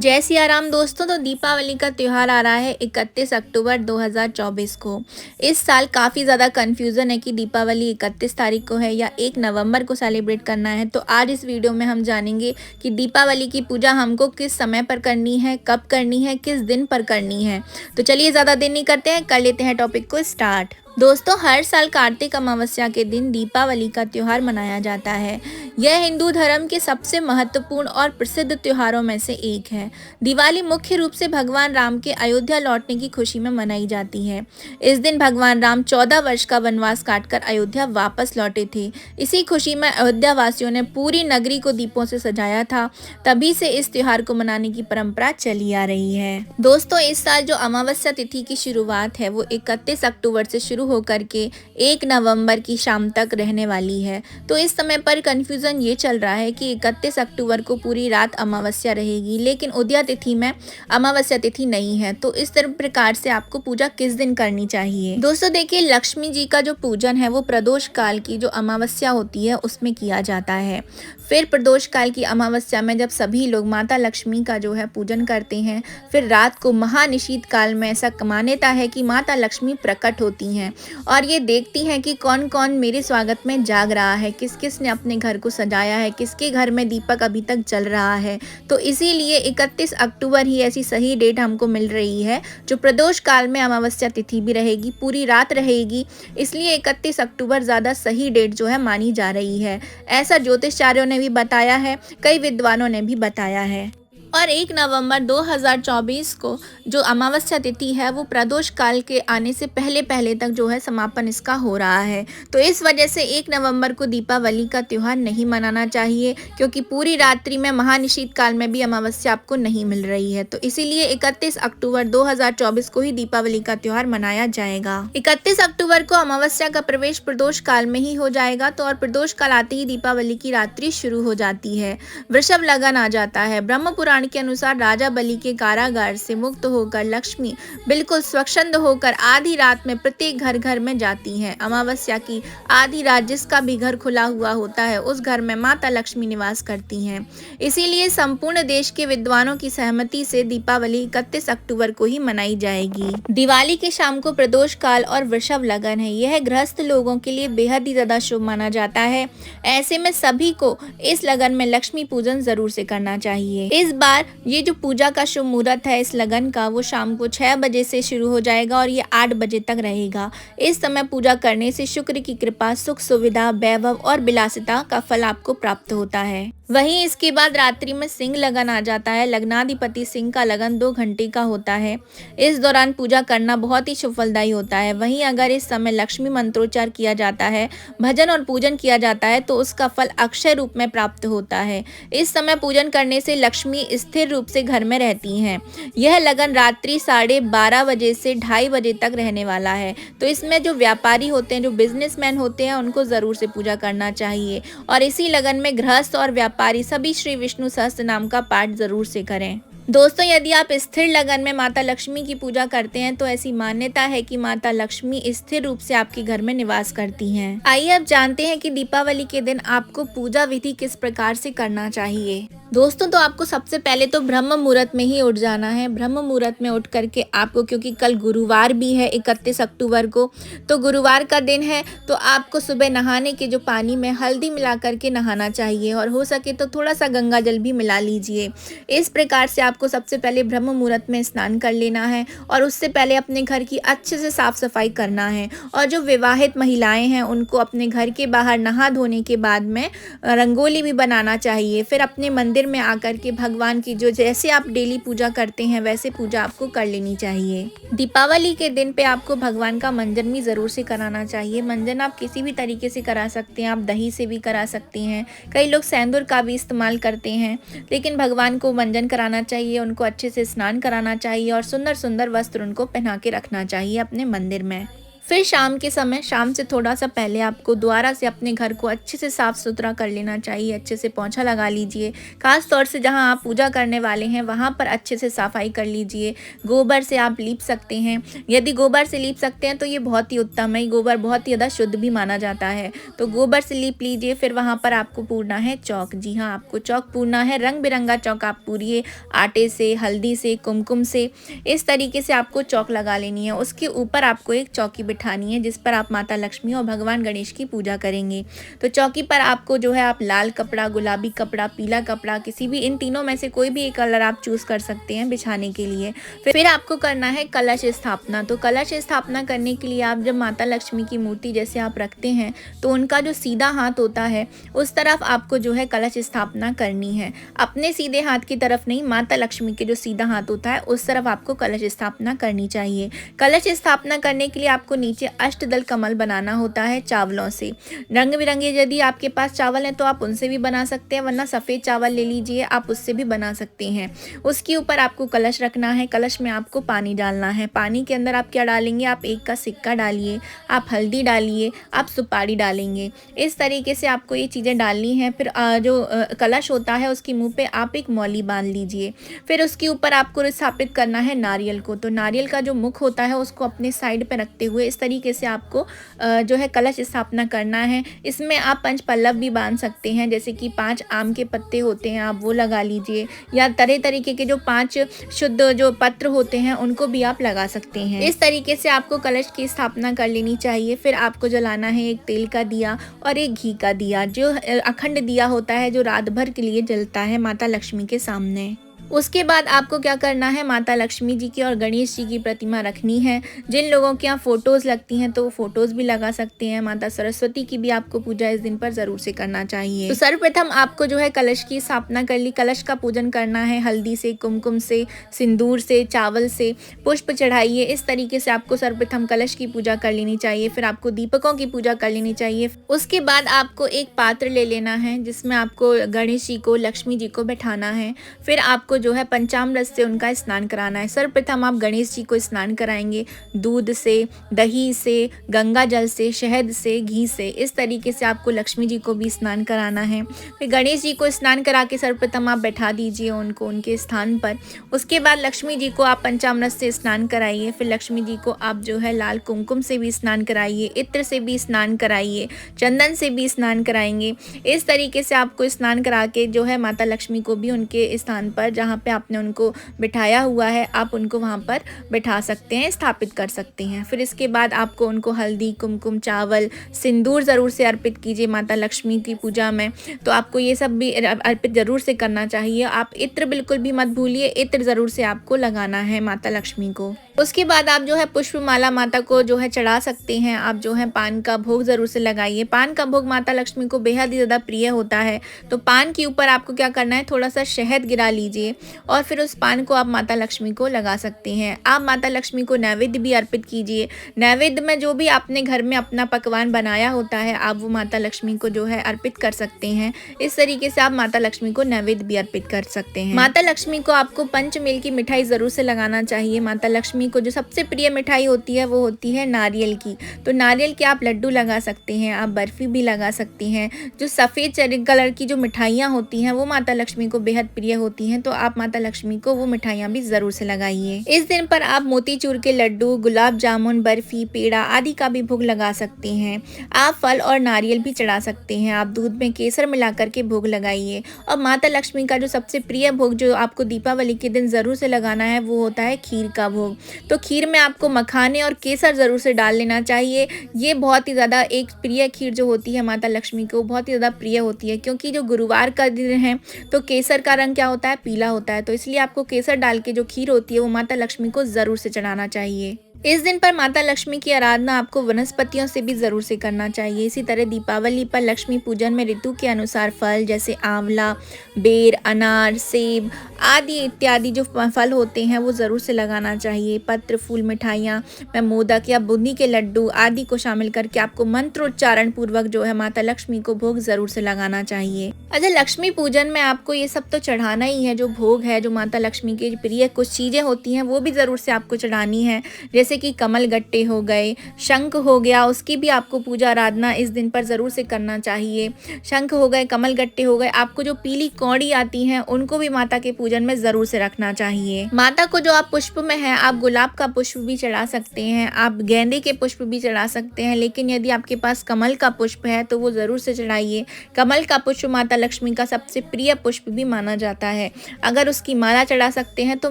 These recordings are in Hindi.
जय सिया राम दोस्तों। तो दीपावली का त्यौहार आ रहा है 31 अक्टूबर 2024 को। इस साल काफ़ी ज़्यादा कन्फ्यूज़न है कि दीपावली 31 तारीख को है या 1 नवंबर को सेलिब्रेट करना है। तो आज इस वीडियो में हम जानेंगे कि दीपावली की पूजा हमको किस समय पर करनी है, कब करनी है, किस दिन पर करनी है। तो चलिए ज़्यादा देर नहीं करते हैं, कर लेते हैं टॉपिक को स्टार्ट। दोस्तों, हर साल कार्तिक अमावस्या के दिन दीपावली का त्यौहार मनाया जाता है। यह हिंदू धर्म के सबसे महत्वपूर्ण और प्रसिद्ध त्योहारों में से एक है। दिवाली मुख्य रूप से भगवान राम के अयोध्या लौटने की खुशी में मनाई जाती है। इस दिन भगवान राम 14 वर्ष का वनवास काटकर अयोध्या वापस लौटे थे। इसी खुशी में अयोध्या वासियों ने पूरी नगरी को दीपों से सजाया था। तभी से इस त्योहार को मनाने की परंपरा चली आ रही है। दोस्तों, इस साल जो अमावस्या तिथि की शुरुआत है वो 31 अक्टूबर से शुरू होकर के 1 नवंबर की शाम तक रहने वाली है। तो इस समय पर कंफ्यूजन ये चल रहा है कि 31 अक्टूबर को पूरी रात अमावस्या रहेगी, लेकिन उदया तिथि में अमावस्या तिथि नहीं है। तो इस तरह प्रकार से आपको पूजा किस दिन करनी चाहिए। दोस्तों देखिए, लक्ष्मी जी का जो पूजन है वो प्रदोष काल की जो अमावस्या होती है उसमें किया जाता है। फिर प्रदोष काल की अमावस्या में जब सभी लोग माता लक्ष्मी का जो है पूजन करते हैं, फिर रात को महानिशीत काल में ऐसा मान्यता है कि माता लक्ष्मी प्रकट होती हैं और ये देखती हैं कि कौन कौन मेरे स्वागत में जाग रहा है, किस किस ने अपने घर को सजाया है, किसके घर में दीपक अभी तक जल रहा है। तो इसीलिए 31 अक्टूबर ही ऐसी सही डेट हमको मिल रही है जो प्रदोष काल में अमावस्या तिथि भी रहेगी, पूरी रात रहेगी। इसलिए 31 अक्टूबर ज़्यादा सही डेट जो है मानी जा रही है। ऐसा ज्योतिषाचार्यों ने भी बताया है, कई विद्वानों ने भी बताया है। और 1 नवंबर 2024 को जो अमावस्या तिथि है वो प्रदोष काल के आने से पहले पहले तक जो है समापन इसका हो रहा है। तो इस वजह से 1 नवंबर को दीपावली का त्यौहार नहीं मनाना चाहिए, क्योंकि पूरी रात्रि में महानिशीत काल में भी अमावस्या आपको नहीं मिल रही है। तो इसीलिए 31 अक्टूबर 2024 को ही दीपावली का त्यौहार मनाया जाएगा। 31 अक्टूबर को अमावस्या का प्रवेश प्रदोष काल में ही हो जाएगा। तो और प्रदोष काल आते ही दीपावली की रात्रि शुरू हो जाती है, वृषभ लगन आ जाता है। ब्रह्म पुराण के अनुसार राजा बलि के कारागार से मुक्त होकर लक्ष्मी बिल्कुल स्वच्छंद होकर आधी रात में प्रत्येक घर घर में जाती हैं। अमावस्या की आधी रात जिसका भी घर खुला हुआ होता है उस घर में माता लक्ष्मी निवास करती हैं। इसीलिए संपूर्ण देश के विद्वानों की सहमति से दीपावली 31 अक्टूबर को ही मनाई जाएगी। दिवाली के शाम को प्रदोष काल और वृषभ लगन है। यह गृहस्थ लोगों के लिए बेहद ही ज्यादा शुभ माना जाता है। ऐसे में सभी को इस लगन में लक्ष्मी पूजन जरूर से करना चाहिए। इस बार ये जो पूजा का शुभ मुहूर्त है इस लगन का वो शाम को 6 बजे से शुरू हो जाएगा और ये 8 बजे तक रहेगा। इस समय पूजा करने से शुक्र की कृपा, सुख सुविधा, वैभव और विलासिता का फल आपको प्राप्त होता है। वहीं इसके बाद रात्रि में सिंह लगन आ जाता है। लग्नाधिपति सिंह का लगन 2 घंटे का होता है। इस दौरान पूजा करना बहुत ही शुभ फलदायी होता है। वहीं अगर इस समय लक्ष्मी मंत्रोच्चार किया जाता है, भजन और पूजन किया जाता है तो उसका फल अक्षय रूप में प्राप्त होता है। इस समय पूजन करने से लक्ष्मी स्थिर रूप से घर में रहती हैं। यह लगन रात्रि 12:30 बजे से 2:30 बजे तक रहने वाला है। तो इसमें जो व्यापारी होते हैं, जो बिजनेसमैन होते हैं, उनको जरूर से पूजा करना चाहिए। और इसी लगन में गृहस्थ और व्यापारी सभी श्री विष्णु सहस्त्र नाम का पाठ जरूर से करें। दोस्तों, यदि आप स्थिर लगन में माता लक्ष्मी की पूजा करते हैं तो ऐसी मान्यता है कि माता लक्ष्मी स्थिर रूप से आपके घर में निवास करती हैं। आइए अब जानते हैं कि दीपावली के दिन आपको पूजा विधि किस प्रकार से करना चाहिए। दोस्तों, तो आपको सबसे पहले तो ब्रह्म मुहूर्त में ही उठ जाना है। ब्रह्म मुहूर्त में उठ करके आपको, क्योंकि कल गुरुवार भी है 31 अक्टूबर को, तो गुरुवार का दिन है, तो आपको सुबह नहाने के जो पानी में हल्दी मिला करके नहाना चाहिए और हो सके तो थोड़ा सा गंगा जल भी मिला लीजिए। इस प्रकार से आपको सबसे पहले ब्रह्म मुहूर्त में स्नान कर लेना है और उससे पहले अपने घर की अच्छे से साफ सफाई करना है। और जो विवाहित महिलाएं हैं उनको अपने घर के बाहर नहा धोने के बाद में रंगोली भी बनाना चाहिए। फिर अपने मंदिर में आकर के भगवान की जो जैसे आप डेली पूजा करते हैं वैसे पूजा आपको कर लेनी चाहिए। दीपावली के दिन पे आपको भगवान का मंजन भी जरूर से कराना चाहिए। मंजन आप किसी भी तरीके से करा सकते हैं, आप दही से भी करा सकते हैं, कई लोग सेंदूर का भी इस्तेमाल करते हैं, लेकिन भगवान को मंजन कराना चाहिए, उनको अच्छे से स्नान कराना चाहिए और सुंदर सुंदर वस्त्र उनको पहना के रखना चाहिए अपने मंदिर में। फिर शाम के समय, शाम से थोड़ा-सा पहले आपको दोबारा से अपने घर को अच्छे से साफ-सुथरा कर लेना चाहिए, अच्छे से पोंछा लगा लीजिए। ख़ास तौर से जहाँ आप पूजा करने वाले हैं, वहाँ पर अच्छे से सफाई कर लीजिए। गोबर से आप लीप सकते हैं, यदि गोबर से लीप सकते हैं तो ये बहुत ही उत्तम है, गोबर बहुत ही ज़्यादा शुद्ध भी माना जाता है। तो गोबर से लीप लीजिए, फिर वहाँ पर आपको पूरना है चॉक। जी हाँ, आपको चॉक पूरना है, रंग-बिरंगा चॉक आप पूरिए, आटे से, हल्दी से, कुमकुम से, इस तरीके से आपको चॉक लगा लेनी है। उसके ऊपर आपको एक चौकी बिठानी है जिस पर आप माता लक्ष्मी और भगवान गणेश की पूजा करेंगे। तो चौकी पर आपको जो है आप लाल कपड़ा, गुलाबी कपड़ा, पीला कपड़ा, किसी भी इन तीनों में से कोई भी एक कलर आप चूज़ कर सकते हैं बिछाने के लिए। फिर आपको करना है कलश स्थापना। तो कलश स्थापना करने के लिए आप जब माता लक्ष्मी की मूर्ति जैसे आप रखते हैं तो उनका जो सीधा हाथ होता है उस तरफ आपको जो है कलश स्थापना करनी है। अपने सीधे हाथ की तरफ नहीं, माता लक्ष्मी के जो सीधा हाथ होता है उस तरफ आपको कलश स्थापना करनी चाहिए। कलश स्थापना करने के लिए आपको नीचे अष्टदल कमल बनाना होता है चावलों से। रंग बिरंगे यदि आपके पास चावल हैं तो आप उनसे भी बना सकते हैं, वरना सफ़ेद चावल ले लीजिए, आप उससे भी बना सकते हैं। उसके ऊपर आपको कलश रखना है, कलश में आपको पानी डालना है। पानी के अंदर आप क्या डालेंगे, आप 1 का सिक्का डालिए, आप हल्दी डालिए, आप सुपारी डालेंगे। इस तरीके से आपको ये चीज़ें डालनी है। फिर जो कलश होता है उसके मुँह पे आप एक मौली बांध लीजिए। फिर उसके ऊपर आपको स्थापित करना है नारियल को। तो नारियल का जो मुख होता है उसको अपने साइड पे रखते हुए इस तरीके से आपको जो है कलश स्थापना करना है। इसमें आप पंच पल्लव भी बांध सकते हैं, जैसे कि 5 आम के पत्ते होते हैं आप वो लगा लीजिए, या तरह तरीके के जो 5 शुद्ध जो पत्र होते हैं उनको भी आप लगा सकते हैं। इस तरीके से आपको कलश की स्थापना कर लेनी चाहिए। फिर आपको जलाना है एक तेल का दिया और एक घी का दिया, जो अखंड दिया होता है जो रात भर के लिए जलता है माता लक्ष्मी के सामने। उसके बाद आपको क्या करना है, माता लक्ष्मी जी की और गणेश जी की प्रतिमा रखनी है। जिन लोगों के यहाँ फ़ोटोज़ लगती हैं तो वो फ़ोटोज़ भी लगा सकते हैं। माता सरस्वती की भी आपको पूजा इस दिन पर ज़रूर से करना चाहिए। तो सर्वप्रथम आपको जो है कलश की स्थापना कर ली, कलश का पूजन करना है हल्दी से, कुमकुम से, सिंदूर से, चावल से, पुष्प चढ़ाइए। इस तरीके से आपको सर्वप्रथम कलश की पूजा कर लेनी चाहिए। फिर आपको दीपकों की पूजा कर लेनी चाहिए। उसके बाद आपको एक पात्र ले लेना है जिसमें आपको गणेश जी को, लक्ष्मी जी को बैठाना है। फिर आपको जो है पंचामृत से उनका स्नान कराना है। सर्वप्रथम आप गणेश जी को स्नान कराएंगे दूध से, दही से, गंगा जल से, शहद से, घी से। इस तरीके से आपको लक्ष्मी जी को भी स्नान कराना है। फिर गणेश जी को स्नान करा के सर्वप्रथम आप बैठा दीजिए उनको उनके स्थान पर। उसके बाद लक्ष्मी जी को आप पंचामृत से स्नान कराइए। फिर लक्ष्मी जी को आप जो है लाल कुमकुम से भी स्नान कराइए, इत्र से भी स्नान कराइए, चंदन से भी स्नान कराएंगे। इस तरीके से आपको स्नान करा के जो है माता लक्ष्मी को भी उनके स्थान पर जहाँ पे आपने उनको बिठाया हुआ है आप उनको वहाँ पर बैठा सकते हैं, स्थापित कर सकते हैं। फिर इसके बाद आपको उनको हल्दी, कुमकुम, चावल, सिंदूर ज़रूर से अर्पित कीजिए माता लक्ष्मी की पूजा में। तो आपको ये सब भी अर्पित ज़रूर से करना चाहिए। आप इत्र बिल्कुल भी मत भूलिए, इत्र ज़रूर से आपको लगाना है माता लक्ष्मी को। उसके बाद आप जो है पुष्पमाला माता को जो है चढ़ा सकते हैं। आप जो है पान का भोग ज़रूर से लगाइए। पान का भोग माता लक्ष्मी को बेहद ही ज़्यादा प्रिय होता है। तो पान के ऊपर आपको क्या करना है, थोड़ा सा शहद गिरा लीजिए और फिर उस पान को आप माता लक्ष्मी को लगा सकते हैं। आप माता लक्ष्मी को नैवेद्य भी अर्पित कीजिए। नैवेद्य में जो भी आपने घर में अपना पकवान बनाया होता है आप वो माता लक्ष्मी को जो है अर्पित कर सकते हैं। इस तरीके से आप माता लक्ष्मी को नैवेद्य भी अर्पित कर सकते हैं। माता लक्ष्मी को आपको पंचमेल की मिठाई ज़रूर से लगाना चाहिए। माता लक्ष्मी को जो सबसे प्रिय मिठाई होती है वो होती है नारियल की। तो नारियल के आप लड्डू लगा सकते हैं, आप बर्फ़ी भी लगा सकते हैं। जो सफ़ेद कलर की जो मिठाइयाँ होती हैं वो माता लक्ष्मी को बेहद प्रिय होती हैं, तो आप माता लक्ष्मी को वो मिठाइयाँ भी ज़रूर से लगाइए। इस दिन पर आप मोतीचूर के लड्डू, गुलाब जामुन, बर्फ़ी, पेड़ा आदि का भी भोग लगा सकते हैं। आप फल और नारियल भी चढ़ा सकते हैं। आप दूध में केसर मिलाकर के भोग लगाइए। और माता लक्ष्मी का जो सबसे प्रिय भोग जो आपको दीपावली के दिन ज़रूर से लगाना है वो होता है खीर का भोग। तो खीर में आपको मखाने और केसर ज़रूर से डाल लेना चाहिए। ये बहुत ही ज़्यादा एक प्रिय खीर जो होती है माता लक्ष्मी को बहुत ही ज़्यादा प्रिय होती है, क्योंकि जो गुरुवार का दिन है तो केसर का रंग क्या होता है, पीला होता है। तो इसलिए आपको केसर डाल के जो खीर होती है वो माता लक्ष्मी को ज़रूर से चढ़ाना चाहिए। इस दिन पर माता लक्ष्मी की आराधना आपको वनस्पतियों से भी ज़रूर से करना चाहिए। इसी तरह दीपावली पर लक्ष्मी पूजन में ऋतु के अनुसार फल जैसे आंवला, बेर, अनार, सेब आदि इत्यादि जो फल होते हैं वो ज़रूर से लगाना चाहिए। पत्र, फूल, मिठाइयाँ में मोदक या बूंदी के लड्डू आदि को शामिल करके आपको मंत्रोच्चारण पूर्वक जो है माता लक्ष्मी को भोग ज़रूर से लगाना चाहिए। अच्छा, लक्ष्मी पूजन में आपको ये सब तो चढ़ाना ही है। जो भोग है, जो माता लक्ष्मी की प्रिय कुछ चीज़ें होती हैं वो भी ज़रूर से आपको चढ़ानी है। जैसे जैसे कि कमल गट्टे हो गए, शंख हो गया, उसकी भी आपको पूजा आराधना इस दिन पर ज़रूर से करना चाहिए। शंख हो गए, कमल गट्टे हो गए, आपको जो पीली कौड़ी आती हैं उनको भी माता के पूजन में ज़रूर से रखना चाहिए। माता को जो आप पुष्प में हैं, आप गुलाब का पुष्प भी चढ़ा सकते हैं, आप गेंदे के पुष्प भी चढ़ा सकते हैं, लेकिन यदि आपके पास कमल का पुष्प है तो वो ज़रूर से चढ़ाइए। कमल का पुष्प माता लक्ष्मी का सबसे प्रिय पुष्प भी माना जाता है। अगर उसकी माला चढ़ा सकते हैं तो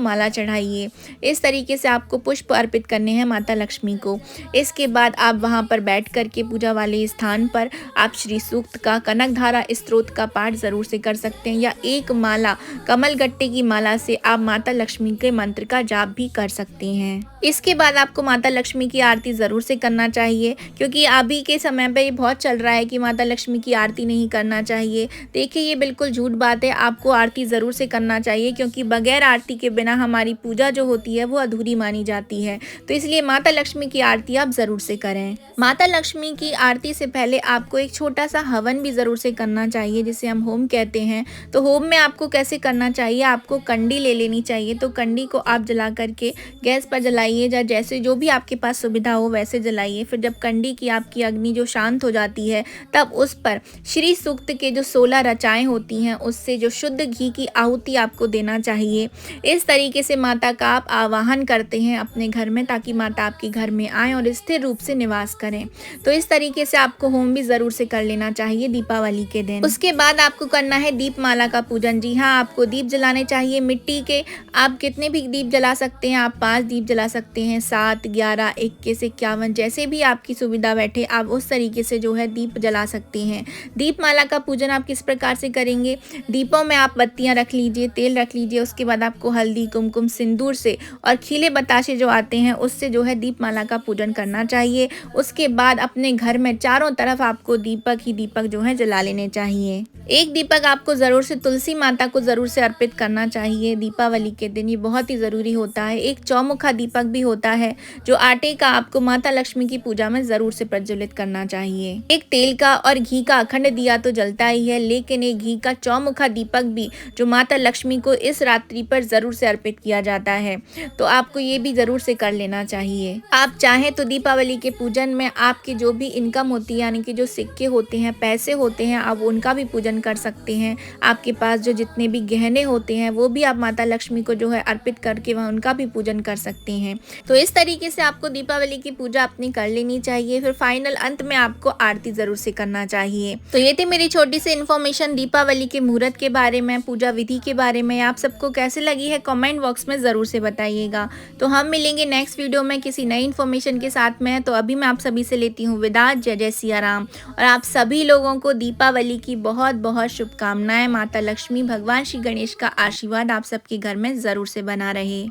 माला चढ़ाइए। इस तरीके से आपको पुष्प अर्पित करने हैं माता लक्ष्मी को। इसके बाद आप वहाँ पर बैठ कर के पूजा वाले स्थान पर आप श्री सूक्त का, कनकधारा स्तोत्र का पाठ ज़रूर से कर सकते हैं, या एक माला कमल गट्टे की माला से आप माता लक्ष्मी के मंत्र का जाप भी कर सकते हैं। इसके बाद आपको माता लक्ष्मी की आरती ज़रूर से करना चाहिए, क्योंकि अभी के समय पे ये बहुत चल रहा है कि माता लक्ष्मी की आरती नहीं करना चाहिए। देखिए, ये बिल्कुल झूठ बात है, आपको आरती ज़रूर से करना चाहिए, क्योंकि बगैर आरती के बिना हमारी पूजा जो होती है वो अधूरी मानी जाती है। तो इसलिए माता लक्ष्मी की आरती आप ज़रूर से करें। माता लक्ष्मी की आरती से पहले आपको एक छोटा सा हवन भी ज़रूर से करना चाहिए, जिसे हम होम कहते हैं। तो होम में आपको कैसे करना चाहिए, आपको कंडी ले लेनी चाहिए। तो कंडी को आप जला करके गैस पर जलाइए, या जैसे जो भी आपके पास सुविधा हो वैसे जलाइए। फिर जब कंडी की आपकी अग्नि जो शांत हो जाती है, तब उस पर श्री सूक्त के जो 16 रचाएँ होती हैं उससे जो शुद्ध घी की आहुति आपको देना चाहिए। इस तरीके से माता का आप आवाहन करते हैं अपने घर में, ताकि माता आपके घर में आएँ और स्थिर रूप से निवास करें। तो इस तरीके से आपको होम भी ज़रूर से कर लेना चाहिए दीपावली के दिन। उसके बाद आपको करना है दीपमाला का पूजन। जी हाँ, आपको दीप जलाने चाहिए मिट्टी के। आप कितने भी दीप जला सकते हैं, आप 5 दीप जला सकते हैं, 7, 11, 21, 51, जैसे भी आपकी सुविधा बैठे आप उस तरीके से जो है दीप जला सकते हैं। दीपमाला का पूजन आप किस प्रकार से करेंगे, दीपों में आप बत्तियां रख लीजिए, तेल रख लीजिए, उसके बाद आपको हल्दी, कुमकुम, सिंदूर से और खिले बताशे जो आते हैं उससे जो है दीपमाला का पूजन करना चाहिए। उसके बाद अपने घर में चारों तरफ आपको दीपक ही दीपक जो है जला लेने चाहिए। एक दीपक आपको ज़रूर से तुलसी माता को ज़रूर से अर्पित करना चाहिए दीपावली के दिन, ये बहुत ही ज़रूरी होता है। एक चौमुखा दीपक भी होता है जो आटे का, आपको माता लक्ष्मी की पूजा में ज़रूर से प्रज्वलित करना चाहिए। एक तेल का और घी का अखंड दिया तो जलता ही है, लेकिन एक घी का चौमुखा दीपक भी जो माता लक्ष्मी को इस रात्रि पर ज़रूर से अर्पित किया जाता है। तो आपको ये भी ज़रूर से कर लेना चाहिए। आप चाहें तो दीपावली के पूजन में आपकी जो भी इनकम होती है, यानी कि जो सिक्के होते हैं, पैसे होते हैं, आप उनका भी पूजन कर सकते हैं। आपके पास जो जितने भी गहने होते हैं वो भी आप माता लक्ष्मी को जो है अर्पित करके वह उनका भी पूजन कर सकते हैं। तो इस तरीके से आपको दीपावली की पूजा अपनी कर लेनी चाहिए। फिर फाइनल अंत में आपको आरती ज़रूर से करना चाहिए। तो ये थी मेरी छोटी सी इन्फॉर्मेशन दीपावली के मुहूर्त के बारे में, पूजा विधि के बारे में। आप सबको कैसे लगी है कमेंट बॉक्स में ज़रूर से बताइएगा। तो हम मिलेंगे नेक्स्ट वीडियो में किसी नई इन्फॉर्मेशन के साथ में। तो अभी मैं आप सभी से लेती हूँ विदा। जय जय सिया राम। और आप सभी लोगों को दीपावली की बहुत बहुत शुभकामनाएं। माता लक्ष्मी, भगवान श्री गणेश का आशीर्वाद आप सबके घर में ज़रूर से बना रहे।